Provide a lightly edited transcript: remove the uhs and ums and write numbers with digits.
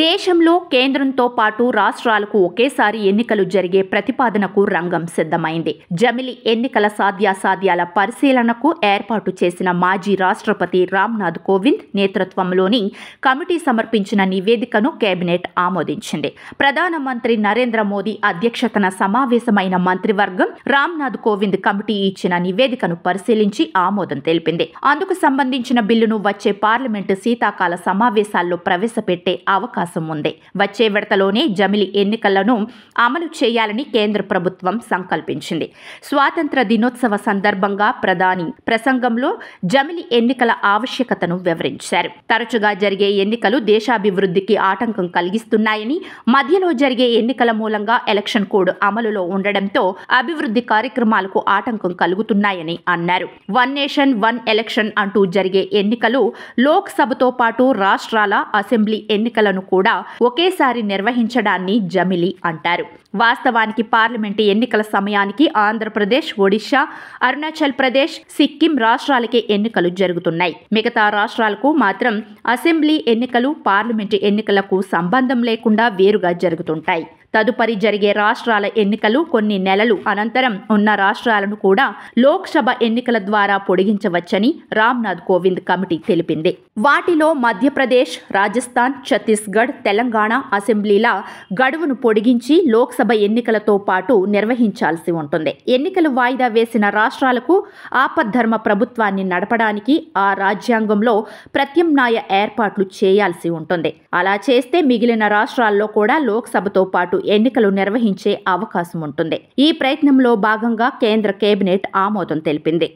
దేశంలో కేంద్రంతో పాటు రాష్ట్రాలకు ఒకేసారి ఎన్నికలు జరిగే ప్రతిపాదనకు రంగం సిద్ధమైంది. జమిలి ఎన్నికల సాధ్యాసాధ్యాల పరిశీలనకు ఏర్పాటు చేసిన మాజీ రాష్ట్రపతి రామ్నాథ్ కోవింద్ నేతృత్వంలోని కమిటీ సమర్పించిన నివేదికను కేబినెట్ ఆమోదించింది. ప్రధానమంత్రి నరేంద్ర మోదీ అధ్యక్షతన సమావేశమైన మంత్రివర్గం రామ్నాథ్ కోవింద్ కమిటీ ఇచ్చిన నివేదికను పరిశీలించి ఆమోదం తెలిపింది. అందుకు సంబంధించిన బిల్లును వచ్చే పార్లమెంటు శీతాకాల సమావేశాల్లో ప్రవేశపెట్టే అవకాశం ఉంది. వచ్చే విడతలోనే జమిలి ఎన్నికలను అమలు చేయాలని కేంద్ర ప్రభుత్వం సంకల్పించింది. స్వాతంత్ర దినోత్సవ సందర్భంగా ప్రధాని ప్రసంగంలో జమిలి ఎన్నికల ఆవశ్యకతను వివరించారు. తరచుగా జరిగే ఎన్నికలు దేశాభివృద్ధికి ఆటంకం కలిగిస్తున్నాయని, మధ్యలో జరిగే ఎన్నికల మూలంగా ఎలక్షన్ కోడ్ అమలులో ఉండడంతో అభివృద్ధి కార్యక్రమాలకు ఆటంకం కలుగుతున్నాయని అన్నారు. వన్ నేషన్ వన్ ఎలక్షన్ అంటూ జరిగే ఎన్నికలు లోక్సభతో పాటు రాష్ట్రాల అసెంబ్లీ ఎన్నికలను కూడా ఒకేసారి నిర్వహించడాన్ని జమిలి అంటారు. వాస్తవానికి పార్లమెంటు ఎన్నికల సమయానికి ఆంధ్రప్రదేశ్, ఒడిశా, అరుణాచల్ ప్రదేశ్, సిక్కిం రాష్ట్రాలకే ఎన్నికలు జరుగుతున్నాయి. మిగతా రాష్ట్రాలకు మాత్రం అసెంబ్లీ ఎన్నికలు, పార్లమెంటు ఎన్నికలకు సంబంధం లేకుండా వేరుగా జరుగుతుంటాయి. తదుపరి జరిగే రాష్ట్రాల ఎన్నికలు కొన్ని నెలలు అనంతరం ఉన్న రాష్ట్రాలను కూడా లోక్సభ ఎన్నికల ద్వారా పొడిగించవచ్చని రామ్నాథ్ కోవింద్ కమిటీ తెలిపింది. వాటిలో మధ్యప్రదేశ్, రాజస్థాన్, ఛత్తీస్గఢ్, తెలంగాణ అసెంబ్లీల గడువును పొడిగించి లోక్సభ ఎన్నికలతో పాటు నిర్వహించాల్సి ఉంటుంది. ఎన్నికలు వాయిదా వేసిన రాష్ట్రాలకు ఆపద్ధర్మ ప్రభుత్వాన్ని నడపడానికి ఆ రాజ్యాంగంలో ప్రత్యామ్నాయ ఏర్పాట్లు చేయాల్సి ఉంటుంది. అలా చేస్తే మిగిలిన రాష్ట్రాల్లో కూడా లోక్సభతో పాటు ఎన్నికలు నిర్వహించే అవకాశం ఉంటుంది. ఈ ప్రయత్నంలో భాగంగా కేంద్ర కేబినెట్ ఆమోదం తెలిపింది.